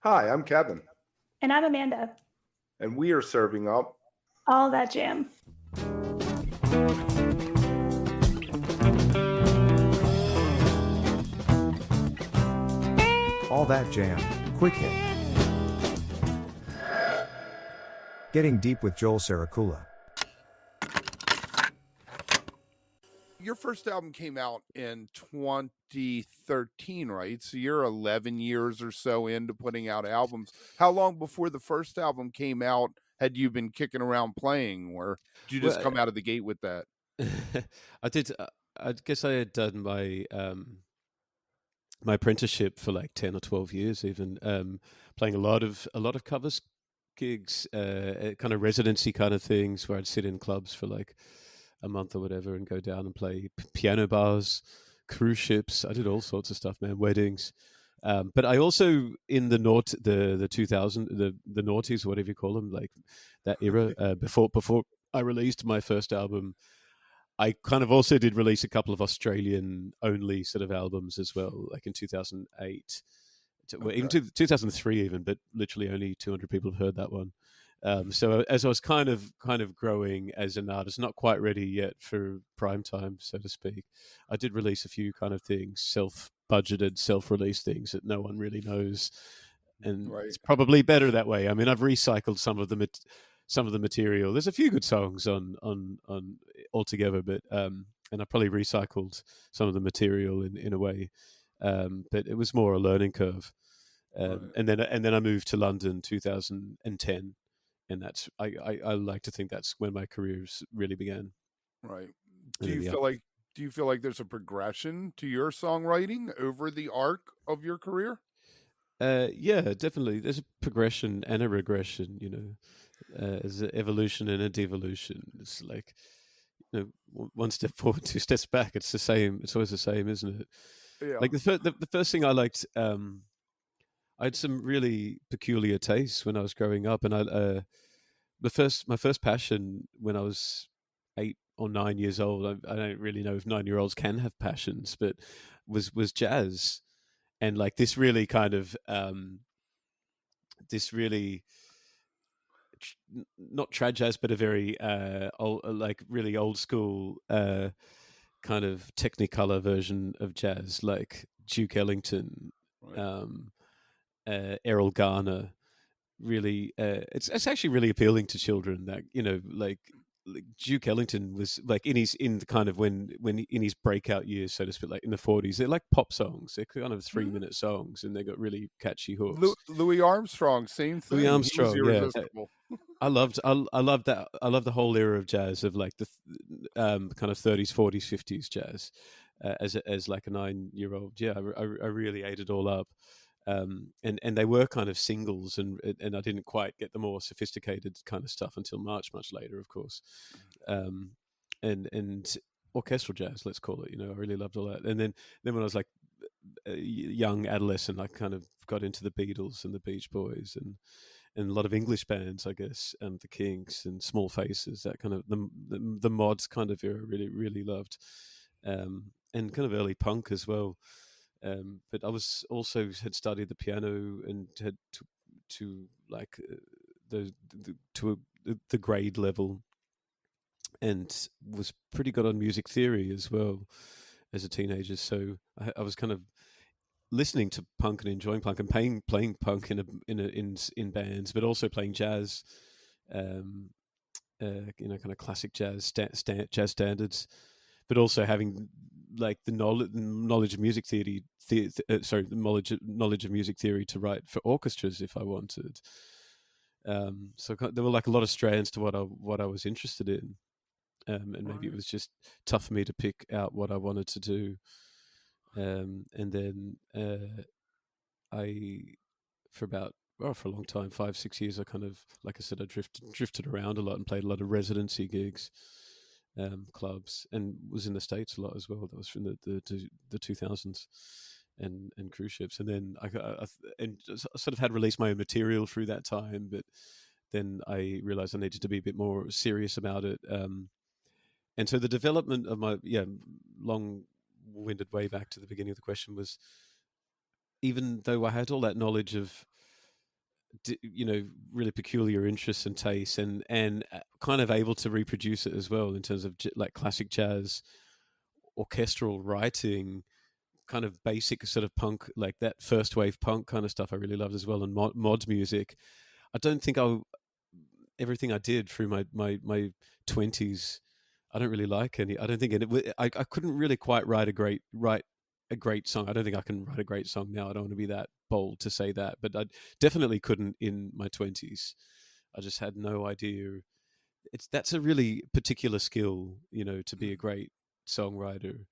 Hi, I'm Kevin, And I'm Amanda. and we are serving up All that jam. All That Jam, Quick Hit. Getting Deep with Joel Sarakula. Your first album came out in 2013, right? So you're 11 years or so into putting out albums. How long before the first album came out had you been kicking around playing, or did you just Well, come out of the gate with that? I did. I guess I had done my apprenticeship for like 10 or 12 years, even playing a lot of covers gigs, kind of residency kind of things, where I'd sit in clubs for like a month or whatever, and go down and play piano bars, cruise ships. I did all sorts of stuff, man. Weddings. But I also in the 2000 the noughties, whatever you call them, like that era, before I released my first album. I kind of also did release a couple of Australian only sort of albums as well, like in 2008, well, Okay. even 2003 even, but literally only 200 people have heard that one. So as I was kind of growing as an artist, not quite ready yet for prime time, so to speak, I did release a few kind of things, self-budgeted, self-released things that no one really knows, and Right. it's probably better that way. I mean, I've recycled some of the material. There's a few good songs on altogether, but and I probably recycled some of the material in a way, but it was more a learning curve. Right. And then I moved to London 2010, and I like to think that's when my career really began. Right. Do And then, you yeah. feel like do you feel like there's a progression to your songwriting over the arc of your career? Yeah, definitely. There's a progression and a regression. There's an evolution and a devolution. It's like, one step forward, two steps back. It's the same. It's always the same, isn't it? Yeah. Like the first thing I liked, I had some really peculiar tastes when I was growing up, and my first passion when I was 8 or 9 years old. I don't really know if 9-year-olds can have passions, but was jazz, and like this really kind of this really not trad jazz, but a very old, like really old school kind of Technicolor version of jazz, like Duke Ellington, Right. um, Errol Garner. Really, it's actually really appealing to children. That like Duke Ellington was like in the kind of when in his breakout years, so to speak, like in the 40s. They're like pop songs. They're kind of 3 minute songs, and they got really catchy hooks. Louis Armstrong, same Louis thing. He was Armstrong, yeah. irresistible. I loved that. I love the whole era of jazz, of like the kind of 30s, 40s, 50s jazz. As like a 9-year-old, yeah, I really ate it all up. And they were kind of singles, and I didn't quite get the more sophisticated kind of stuff until much later, of course. Um, and orchestral jazz, let's call it. I really loved all that. And then when I was like a young adolescent, I kind of got into the Beatles and the Beach Boys, and a lot of English bands, I guess, and the Kinks and Small Faces, that kind of the mods kind of era, really loved, and kind of early punk as well. But I was also had studied the piano and had to like the to the grade level, and was pretty good on music theory as well as a teenager. So I was kind of listening to punk and enjoying punk and playing punk in bands, but also playing jazz, um, kind of classic jazz, jazz standards, but also having like the knowledge of music theory. Sorry, the knowledge of music theory to write for orchestras if I wanted. So there were like a lot of strands to what I was interested in, and maybe it Right. was just tough for me to pick out what I wanted to do. And then I for about for a long time, 5 6 years, I kind of, like I said, I drifted around a lot and played a lot of residency gigs, clubs, and was in the States a lot as well. That was from the 2000s, and cruise ships. And then and I sort of had released my own material through that time, but then I realized I needed to be a bit more serious about it. And so the development of my long-winded way back to the beginning of the question was, even though I had all that knowledge of really peculiar interests and tastes, and kind of able to reproduce it as well in terms of like classic jazz, orchestral writing, kind of basic sort of punk, like that first wave punk kind of stuff I really loved as well, and mod music. I don't think everything I did through my 20s, I don't really like any. I don't think I couldn't really quite write a great song. I don't think I can write a great song now. I don't want to be that bold to say that, but I definitely couldn't in my 20s. I just had no idea. That's a really particular skill, to be a great songwriter,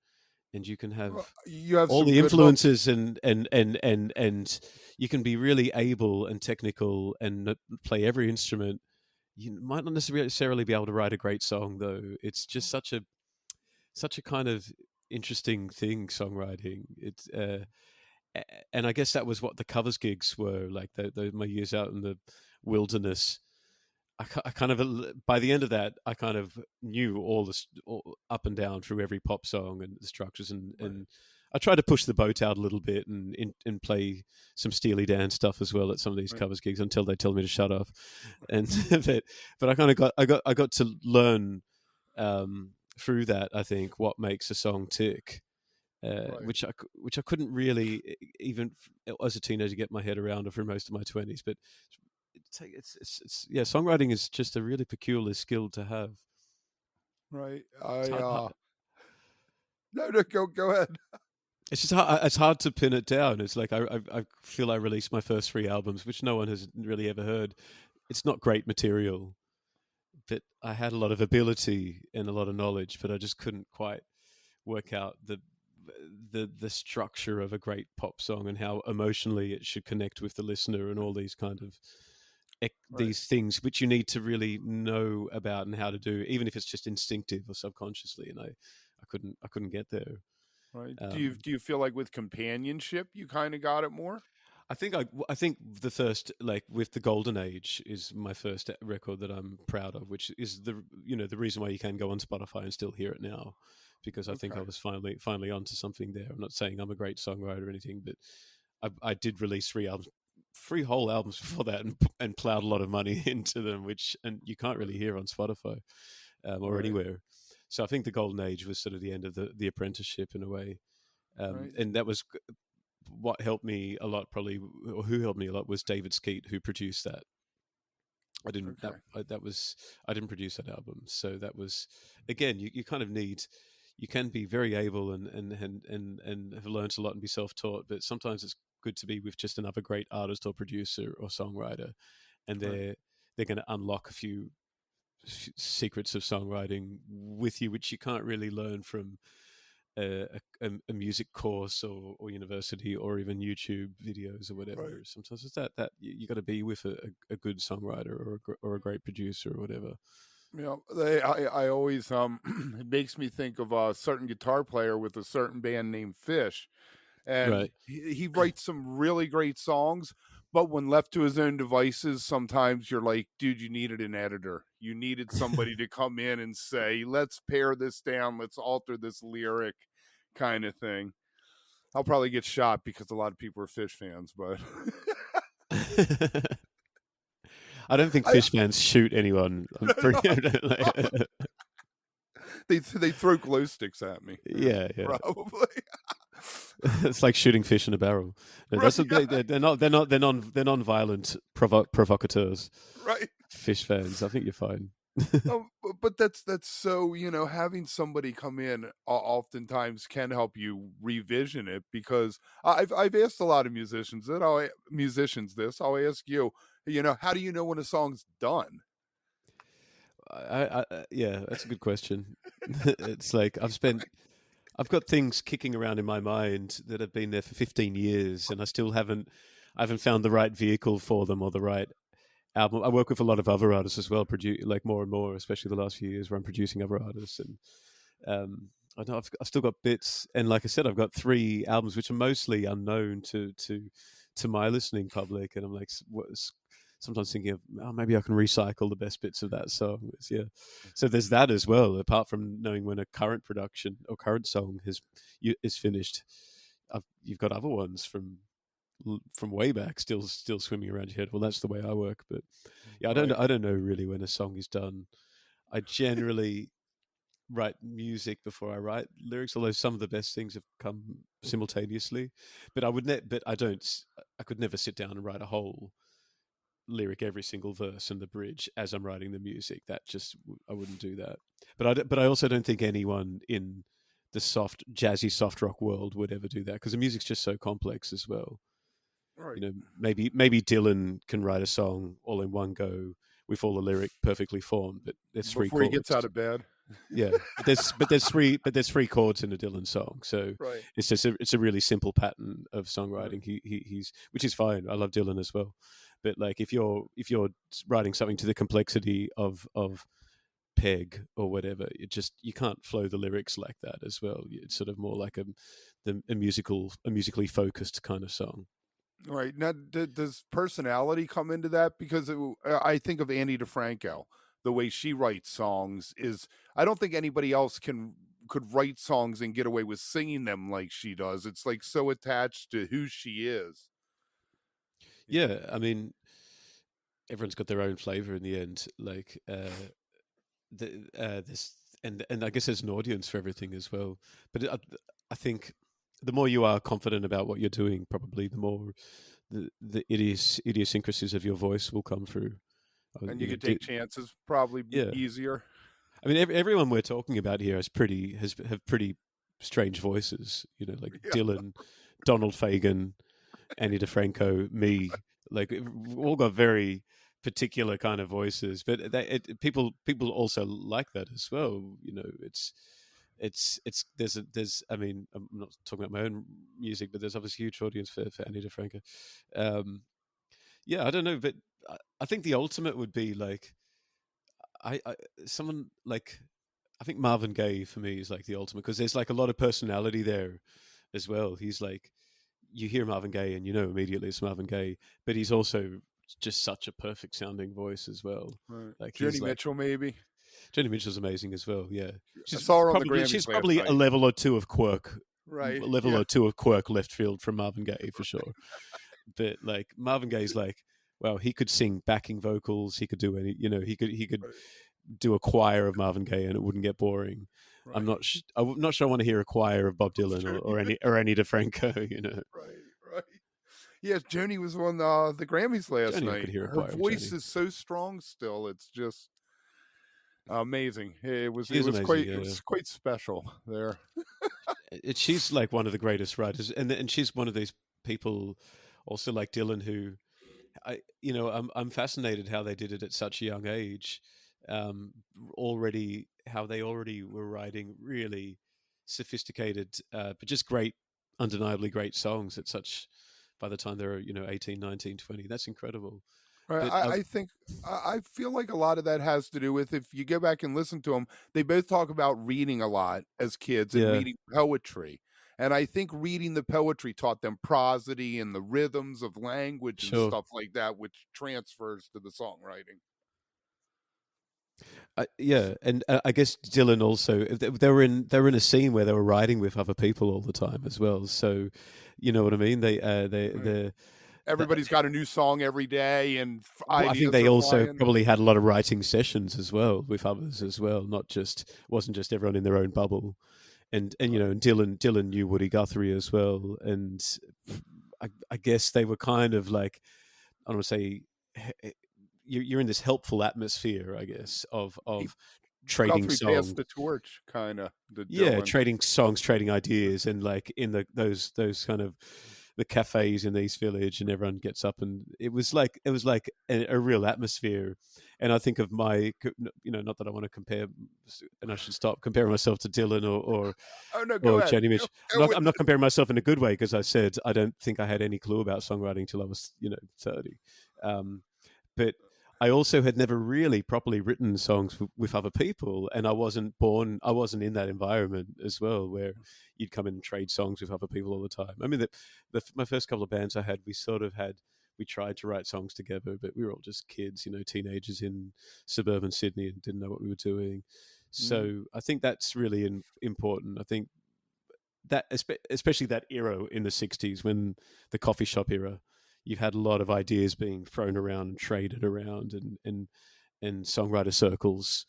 and you can have You have all some the good hooks. influences, and you can be really able and technical and play every instrument. You might not necessarily be able to write a great song, though. It's just such a kind of interesting thing, songwriting. And I guess that was what the covers gigs were like. My years out in the wilderness, I kind of, by the end of that, I kind of knew all up and down through every pop song and the structures, and I tried to push the boat out a little bit and play some Steely Dan stuff as well at some of these covers gigs until they told me to shut up. And but I kind of got to learn through that, I think, what makes a song tick. Which I couldn't really, even as a teenager, get my head around for most of my 20s. But songwriting is just a really peculiar skill to have. Right. No, go ahead. It's just hard, it's hard to pin it down. It's like I feel I released my first 3 albums, which no one has really ever heard. It's not great material, but I had a lot of ability and a lot of knowledge, but I just couldn't quite work out the structure of a great pop song and how emotionally it should connect with the listener and all these kind of these things which you need to really know about and how to do, even if it's just instinctive or subconsciously. And I couldn't get there. Right. Do you feel like with Companionship you kind of got it more? I think the first, like with the Golden Age, is my first record that I'm proud of, which is the reason why you can go on Spotify and still hear it now, because I think I was finally onto something there. I'm not saying I'm a great songwriter or anything, but I did release 3 whole albums before that, and plowed a lot of money into them, and you can't really hear on Spotify or anywhere. So I think the Golden Age was sort of the end of the apprenticeship in a way, and that was what helped me a lot. Probably, or who helped me a lot was David Skeet, who produced that. I didn't. I didn't produce that album, so that was, again, you kind of need. You can be very able and have learned a lot and be self-taught, but sometimes it's good to be with just another great artist or producer or songwriter, and they're going to unlock a few secrets of songwriting with you, which you can't really learn from a music course or university or even YouTube videos or whatever. Sometimes it's that you got to be with a good songwriter or a great producer or whatever. Yeah, I always it makes me think of a certain guitar player with a certain band named Fish, and he writes some really great songs. But when left to his own devices, sometimes you're like, dude, you needed an editor. You needed somebody to come in and say, let's pare this down, let's alter this lyric, kind of thing. I'll probably get shot because a lot of people are Fish fans, but I don't think Fish fans shoot anyone. They throw glow sticks at me. Yeah. Probably. It's like shooting fish in a barrel. They're non-violent provocateurs. Right. Fish fans. I think you're fine. But that's so, having somebody come in oftentimes can help you revision it, because I've asked a lot of musicians this. I'll ask you, how do you know when a song's done? Yeah, that's a good question. It's like I've got things kicking around in my mind that have been there for 15 years, and I haven't found the right vehicle for them or the right album. I work with a lot of other artists as well, like more and more, especially the last few years where I'm producing other artists. And I know I've still got bits, and like I said, I've got 3 albums which are mostly unknown to my listening public, and I'm like, sometimes thinking of, maybe I can recycle the best bits of that song. So there's that as well. Apart from knowing when a current production or current song is finished, you've got other ones from from way back still swimming around your head. Well, that's the way I work. But yeah, Right. I don't know really when a song is done. I generally write music before I write lyrics, although some of the best things have come simultaneously. But I could never sit down and write a whole lyric every single verse and the bridge as I'm writing the music. That just I wouldn't do that. But I also don't think anyone in the jazzy soft rock world would ever do that because the music's just so complex as well. Right. You know, maybe Dylan can write a song all in one go with all the lyric perfectly formed, but there's three Before he chords. gets out of bed. Yeah, but there's three chords in a Dylan song, so Right. it's a really simple pattern of songwriting. He's which is fine. I love Dylan as well, but like if you're writing something to the complexity of Peg or whatever, you can't flow the lyrics like that as well. It's sort of more like a musically focused kind of song. Right. Now, does personality come into that? Because I think of Annie DeFranco, the way she writes songs is, I don't think anybody else could write songs and get away with singing them like she does. It's like so attached to who she is. Yeah, I mean, everyone's got their own flavor in the end. Like this, and I guess there's an audience for everything as well. But I think the more you are confident about what you're doing, probably the more the idiosyncrasies of your voice will come through. And you can take chances, probably easier. I mean, everyone we're talking about here have pretty strange voices. You know, like Dylan, Donald Fagen, Annie DeFranco, me. Like we've all got very particular kind of voices, but people also like that as well. You know, there's I mean, I'm not talking about my own music, but there's obviously a huge audience for Annie DeFranco. Yeah, I don't know, but I think the ultimate would be like someone like I think Marvin Gaye for me is like the ultimate because there's like a lot of personality there as well. He's like you hear Marvin Gaye and you know immediately it's Marvin Gaye, but he's also just such a perfect sounding voice as well. Right. Like Joni Mitchell, maybe. Joni Mitchell's amazing as well. Yeah, I saw her on the Grammys she's last probably night. a level or two of quirk, Right? A level or two of quirk left field from Marvin Gaye for sure. But like Marvin Gaye's like, well, he could sing backing vocals. He could do any, you know, he could Right. do a choir of Marvin Gaye and it wouldn't get boring. Right. I'm not sure I want to hear a choir of Bob Dylan or Annie DeFranco. You know, right. Yes, Joni was on the Grammys last Joni, I night. could hear a Her choir of voice Joni. is so strong still. It's just amazing. It was Amazing, quite special there. She's like one of the greatest writers, and she's one of these people, also like Dylan, who I'm fascinated how they did it at such a young age. How they already were writing really sophisticated, but just great, undeniably great songs at such. By the time they're 18, 19, 20, that's incredible. Right. But I think I feel like a lot of that has to do with if you go back and listen to them, they both talk about reading a lot as kids and reading poetry. And I think reading the poetry taught them prosody and the rhythms of language and stuff like that, which transfers to the songwriting. And I guess Dylan also they were in a scene where they were writing with other people all the time as well. So, you know what I mean? Everybody's got a new song every day, and I think they also probably had a lot of writing sessions as well with others as well. Wasn't just everyone in their own bubble. And Dylan knew Woody Guthrie as well, and I guess they were kind of like, I don't want to say. You're in this helpful atmosphere, I guess, of trading Guthrie songs. Passed the torch, kind of. Trading songs, trading ideas, and like in those kind of the cafes in the East Village, and everyone gets up, and it was like a real atmosphere. And I think of my, not that I want to compare, and I should stop comparing myself to Dylan or Joni Mitchell. I'm not comparing myself in a good way because I said I don't think I had any clue about songwriting till I was 30. But I also had never really properly written songs with other people, and I wasn't in that environment as well, where you'd come in and trade songs with other people all the time. I mean, my first couple of bands I had, we tried to write songs together, but we were all just kids, teenagers in suburban Sydney and didn't know what we were doing. So I think that's really important. I think that especially that era in the 60s, when the coffee shop era, you had a lot of ideas being thrown around and traded around, and songwriter circles,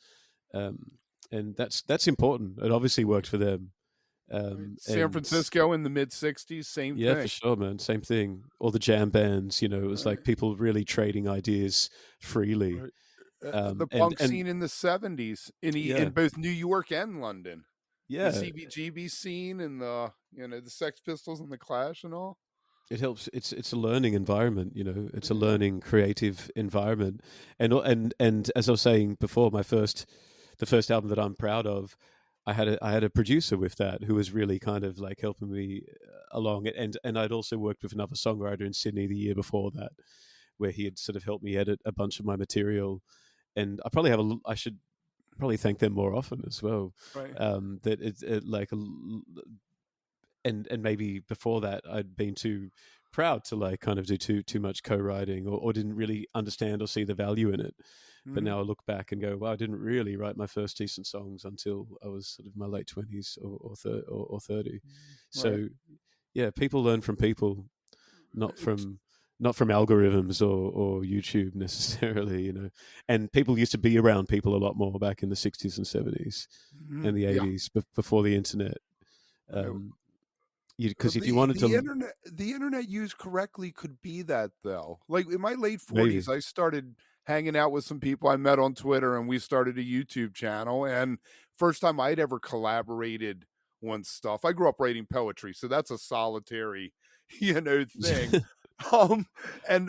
um, and that's important. It obviously worked for them. San And Francisco in the mid '60s, same yeah, thing. for sure, man. Same thing. All the jam bands, it was like people really trading ideas freely. Right. Um, The punk and scene in the '70s in both New York and London. yeah, The CBGB scene and the the Sex Pistols and the Clash and all. it helps. It's a learning environment. It's a learning creative environment. And as I was saying before, the first album that I'm proud of, I had a producer with that who was really kind of like helping me along it, and I'd also worked with another songwriter in Sydney the year before that, where he had sort of helped me edit a bunch of my material, and I should probably thank them more often as well. Right. That it like and maybe before that I'd been too proud to like kind of do too much co-writing, or didn't really understand or see the value in it. But now I look back and go, wow, I didn't really write my first decent songs until I was sort of my late 20s or 30. So Right. yeah, people learn from people, not from algorithms or YouTube necessarily, And people used to be around people a lot more back in the 60s and 70s and the 80s before the internet. Because if you wanted to, the internet used correctly could be that though. Like in my late 40s, maybe. I started hanging out with some people I met on Twitter, and we started a YouTube channel. And first time I'd ever collaborated on stuff. I grew up writing poetry, so that's a solitary, thing. And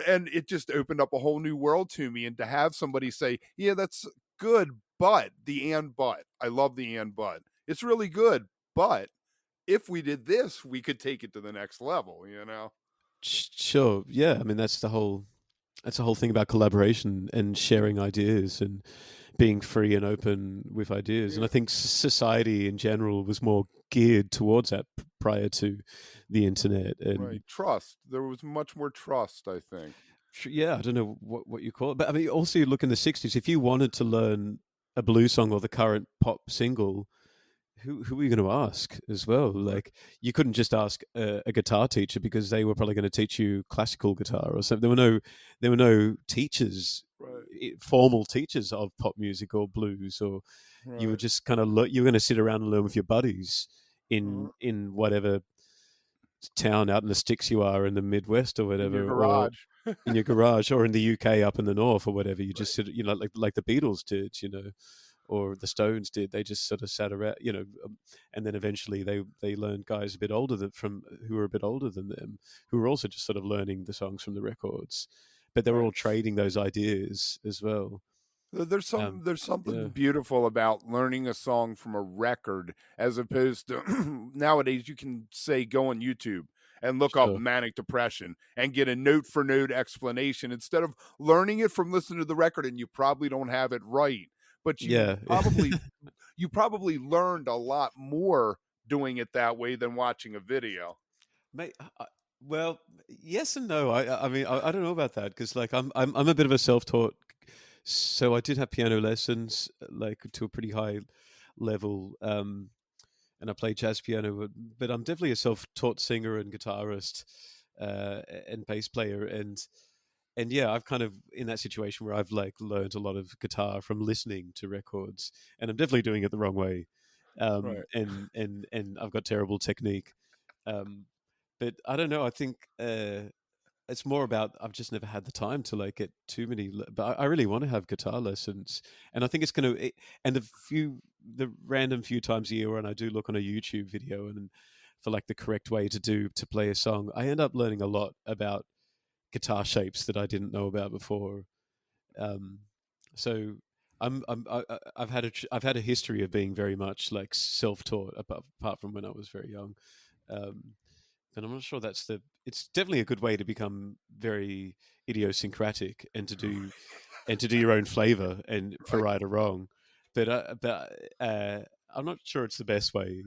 it just opened up a whole new world to me. And to have somebody say, "Yeah, that's good, but I love the and but. It's really good, but." If we did this, we could take it to the next level, Sure, yeah. I mean, that's the whole thing about collaboration and sharing ideas and being free and open with ideas. Yeah. And I think society in general was more geared towards that prior to the internet. And Right. Trust. There was much more trust, I think. yeah, I don't know what you call it, but I mean, also you look in the 60s, if you wanted to learn a blues song or the current pop single, who are you going to ask as well? Like, you couldn't just ask a guitar teacher, because they were probably going to teach you classical guitar or something. There were no teachers, formal teachers of pop music or blues, or you were just kind of you were going to sit around and learn with your buddies in whatever town out in the sticks you are in the Midwest or whatever, in your garage. or in your garage, or in the UK up in the north or whatever. You just sit, like the Beatles did, or the Stones did. They just sort of sat around, and then eventually they learned guys who were a bit older than them, who were also just sort of learning the songs from the records, but they were all trading those ideas as well. There's something beautiful about learning a song from a record, as opposed to nowadays you can say go on YouTube and look up manic depression and get a note for note explanation, instead of learning it from listening to the record, and you probably don't have it right. But you probably learned a lot more doing it that way than watching a video. Mate, well, yes and no. I mean, I don't know about that, because like I'm a bit of a self-taught. So I did have piano lessons, like to a pretty high level, and I played jazz piano. But I'm definitely a self-taught singer and guitarist, and bass player, and yeah, I've kind of in that situation where I've like learned a lot of guitar from listening to records, and I'm definitely doing it the wrong way, and I've got terrible technique, but I don't know. I think it's more about I've just never had the time to like get too many. But I really want to have guitar lessons, and I think it's going to. And the random few times a year when I do look on a YouTube video and for like the correct way to play a song, I end up learning a lot about guitar shapes that I didn't know about before. So I've had a history of being very much like self-taught, apart from when I was very young. And I'm not sure it's definitely a good way to become very idiosyncratic and to do your own flavor and for right or wrong. But I'm not sure it's the best way,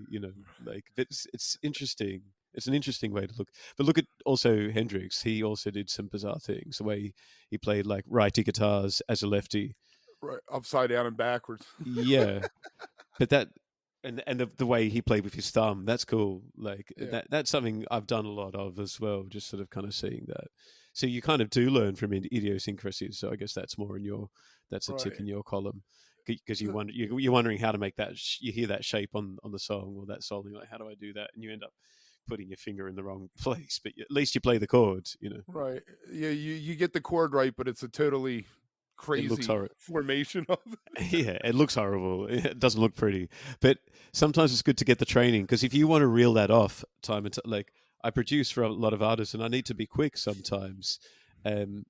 like it's interesting. It's an interesting way to look. But look at also Hendrix. He also did some bizarre things. The way he played like righty guitars as a lefty. Right. Upside down and backwards. Yeah. But and the way he played with his thumb, that's cool. Like Yeah. that's something I've done a lot of as well, just sort of kind of seeing that. So you kind of do learn from idiosyncrasies. So I guess that's more in that's a tick Right. in your column, because you're wondering how to make that. You hear that shape on the song or that song, you're like, how do I do that? And you end up putting your finger in the wrong place, but at least you play the chord. Right. Yeah, you get the chord right, but it's a totally It looks crazy horrible. formation of it. Yeah, it looks horrible. It doesn't look pretty. But sometimes it's good to get the training, because if you want to reel that off time and like I produce for a lot of artists, and I need to be quick sometimes, and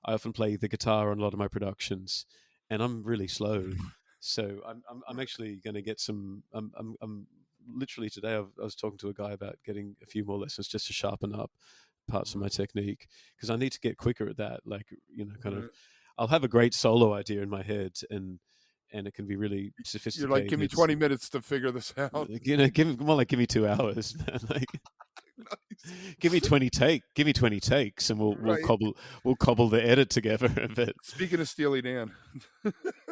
I often play the guitar on a lot of my productions, and I'm really slow. So I'm actually going to get some. I'm literally today. I was talking to a guy about getting a few more lessons just to sharpen up parts of my technique, because I need to get quicker at that. Like kind of. I'll have a great solo idea in my head, and it can be really sophisticated. You're like, give me 20 minutes to figure this out. Give me 2 hours, man. Like, Nice. give me 20 takes, and we'll Right. cobble the edit together a bit. Speaking of Steely Dan.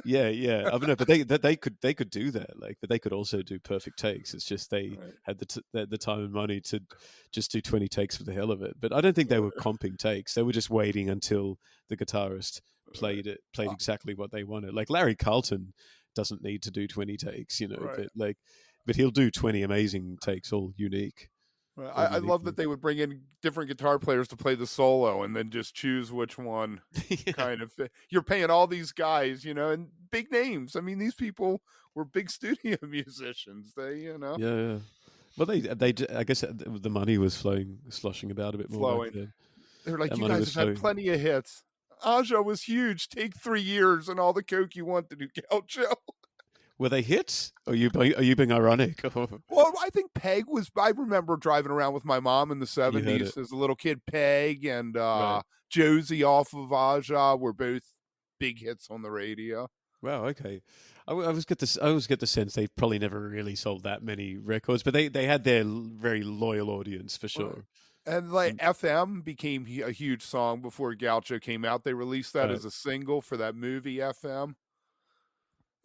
Yeah. I mean, no, but they could do that. Like, but they could also do perfect takes. It's just they Right. had the time and money to just do 20 takes for the hell of it. But I don't think they were comping takes. They were just waiting until the guitarist played exactly what they wanted. Like Larry Carlton doesn't need to do 20 takes, Right. but he'll do 20 amazing takes, all unique. Right. I love that they would bring in different guitar players to play the solo and then just choose which one Yeah. kind of fit. You're paying all these guys, and big names. I mean, these people were big studio musicians. They, Yeah. Well, they I guess the money was sloshing about a bit more flowing. back then. They're like, That you money guys was have had flowing. plenty of hits. Aja was huge. Take 3 years and all the coke you want to do Gaucho. Were they hits? Are you being ironic? Well, I think Peg was. I remember driving around with my mom in the You heard '70s it. as a little kid. Peg and Right. Josie off of Aja were both big hits on the radio. Wow. Okay. I always get this. I always get the sense they probably never really sold that many records, but they had their very loyal audience for sure. And like And- FM became a huge song before Gaucho came out. They released that Right. as a single for that movie FM.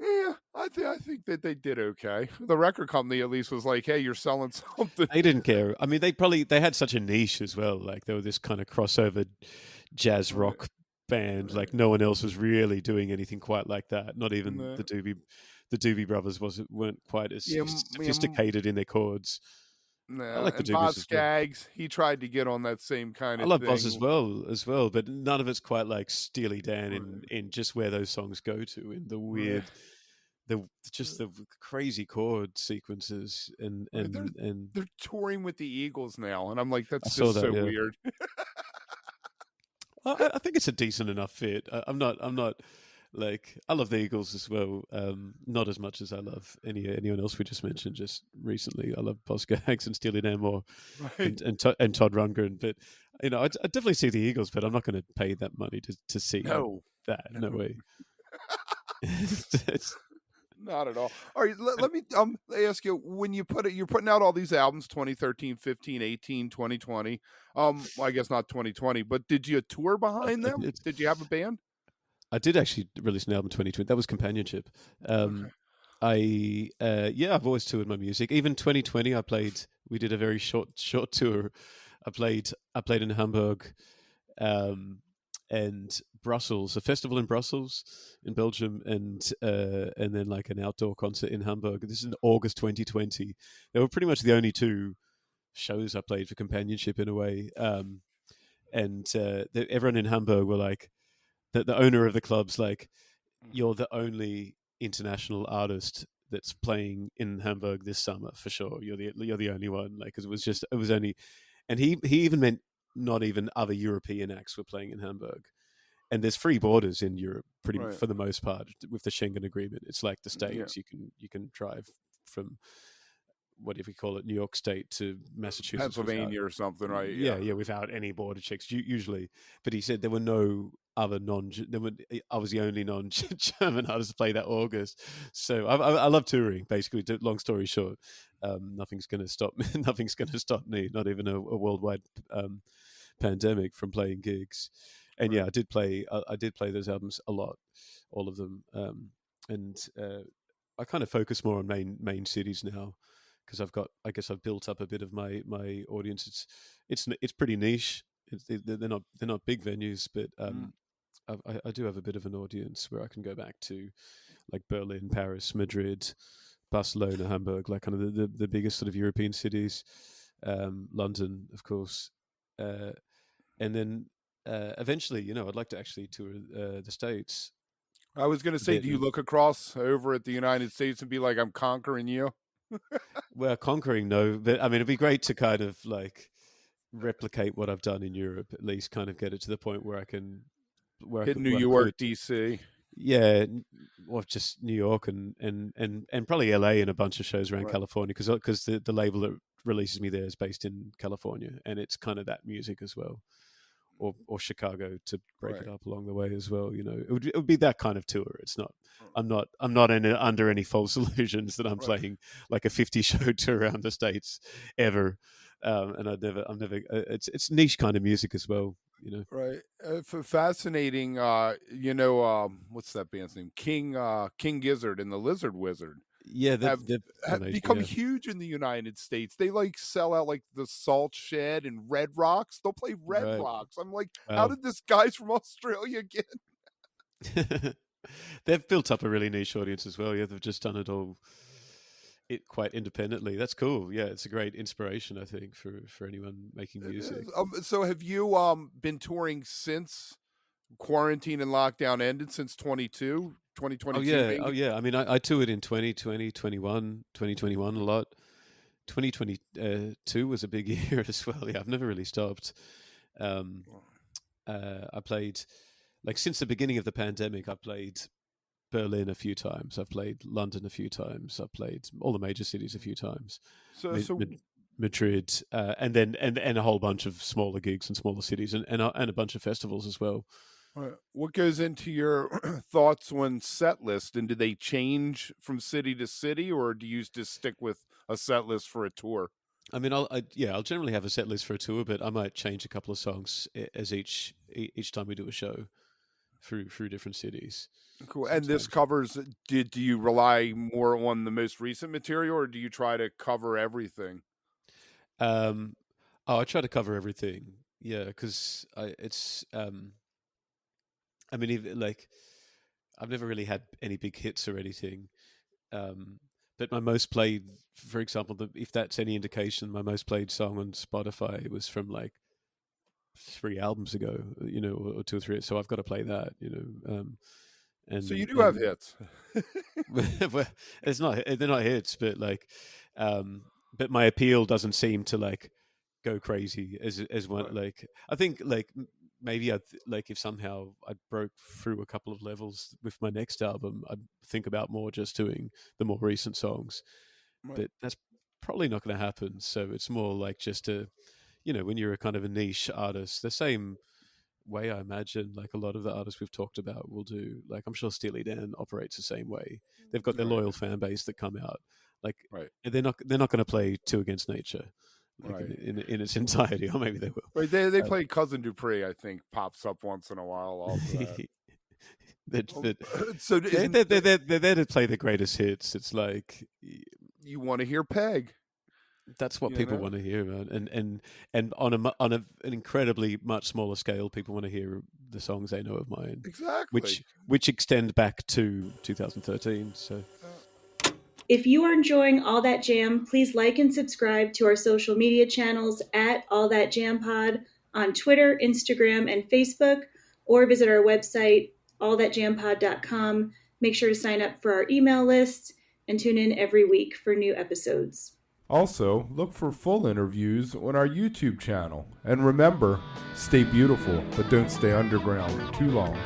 Yeah, I think that they did okay. The record company at least was like, "Hey, you're selling something." They didn't care. I mean, they had such a niche as well. Like they were this kind of crossover jazz Right. rock band. Right. Like no one else was really doing anything quite like that. Not even No. the Doobie Brothers weren't quite as Yeah, sophisticated in their chords. Nah, like the and Doobies Boz as well. Skaggs, he tried to get on that same kind I of love thing. Boz as well, but none of it's quite like Steely Dan in just where those songs go to, in the weird, the crazy chord sequences and They're touring with the Eagles now, and I'm like, I that's saw just that, so yeah. weird. I think it's a decent enough fit. I'm not like, I love the Eagles as well. Not as much as I love anyone else we just mentioned just recently. I love Boz Skaggs and Steely Dan more, Right. and Todd Rundgren. But I definitely see the Eagles, but I'm not going to pay that money to see No, that. No way. It's- not at all. All right, let me ask you, when you're putting out all these albums 2013, 15, 18, 2020. Well, I guess not 2020, but did you tour behind them? it's- Did you have a band? I did actually release an album 2020. That was Companionship. Okay. I've always toured my music. Even 2020, we did a very short tour. I played in Hamburg, and Brussels, a festival in Brussels, in Belgium, and then like an outdoor concert in Hamburg. This is in August 2020. They were pretty much the only two shows I played for Companionship in a way. Everyone in Hamburg were like, the owner of the club's like, you're the only international artist that's playing in Hamburg this summer for sure. You're the only one. Like, 'cause it was only, and he even meant not even other European acts were playing in Hamburg. And there's free borders in Europe, Right. for the most part, with the Schengen Agreement. It's like the Yeah. States. You can drive from, whatever you call it, New York State to Massachusetts, Pennsylvania or something, right? yeah, without any border checks usually. But he said there were no other I was the only non-German artist to play that August. So I love touring. Basically, long story short, nothing's going to stop me. Nothing's going to stop me. Not even a worldwide pandemic from playing gigs. And yeah, I did play those albums a lot, all of them. And I kind of focus more on main cities now because I guess I've built up a bit of my audience. It's pretty niche. They're not big venues, but I do have a bit of an audience where I can go back to like Berlin, Paris, Madrid, Barcelona, Hamburg, like kind of the biggest sort of European cities, London, of course, and then eventually, I'd like to actually tour the States. I was going to say, do you look across over at the United States and be like, I'm conquering you? Well, conquering, no, but I mean, it'd be great to kind of like replicate what I've done in Europe, at least kind of get it to the point where I can hit New York, DC. Yeah, or just New York and probably LA and a bunch of shows around California because the label that releases me there is based in California and it's kind of that music as well, or Chicago to break it up along the way as well. It would be that kind of tour. It's not. I'm not under any false illusions that I'm playing like a 50 show tour around the States ever. And I'm never. It's niche kind of music as well. Right. Fascinating. What's that band's name? King Gizzard and the Lizard Wizard. Yeah, have become huge in the United States. They like sell out like the Salt Shed and Red Rocks. They'll play Red Rocks. I'm like, how did this guy's from Australia get? They've built up a really niche audience as well. Yeah, they've just done it all quite independently. That's cool. Yeah, it's a great inspiration, I think, for anyone making music. So have you been touring since quarantine and lockdown ended, since 2022? Oh yeah. I mean, I toured in 2020, 2021 a lot. 2022 was a big year as well. Yeah, I've never really stopped. I played, like, since the beginning of the pandemic, I played Berlin a few times. I've played London a few times. I've played all the major cities a few times. Madrid, and then a whole bunch of smaller gigs in smaller cities, and a bunch of festivals as well. What goes into your thoughts when set list, and do they change from city to city, or do you just stick with a set list for a tour? I mean, I'll generally have a set list for a tour, but I might change a couple of songs as each time we do a show through different cities. Cool. And this covers, do you rely more on the most recent material, or do you try to cover everything? I try to cover everything. Yeah, because I mean, even, like, I've never really had any big hits or anything. But my most played, for example, if that's any indication, my most played song on Spotify was from like 3 albums ago, or 2 or 3. So I've got to play that, And so you do have hits. Well, they're not hits, but like, but my appeal doesn't seem to like go crazy as one. Like, I think like maybe if somehow I broke through a couple of levels with my next album, I'd think about more just doing the more recent songs. But that's probably not going to happen. So it's more like just when you're a kind of a niche artist, the same way I imagine like a lot of the artists we've talked about will do. Like, I'm sure Steely Dan operates the same way. They've got their loyal fan base that come out. Like, and they're not going to play Two Against Nature. Like in its entirety, or maybe they will. Right, they play Cousin Dupree. I think pops up once in a while. Off that. So they're there to play the greatest hits. It's like you want to hear Peg. That's what people want to hear, man. And on an incredibly much smaller scale, people want to hear the songs they know of mine. Exactly. Which extend back to 2013. So. If you are enjoying All That Jam, please like and subscribe to our social media channels at All That Jam Pod on Twitter, Instagram, and Facebook, or visit our website, allthatjampod.com. Make sure to sign up for our email list and tune in every week for new episodes. Also, look for full interviews on our YouTube channel. And remember, stay beautiful, but don't stay underground too long.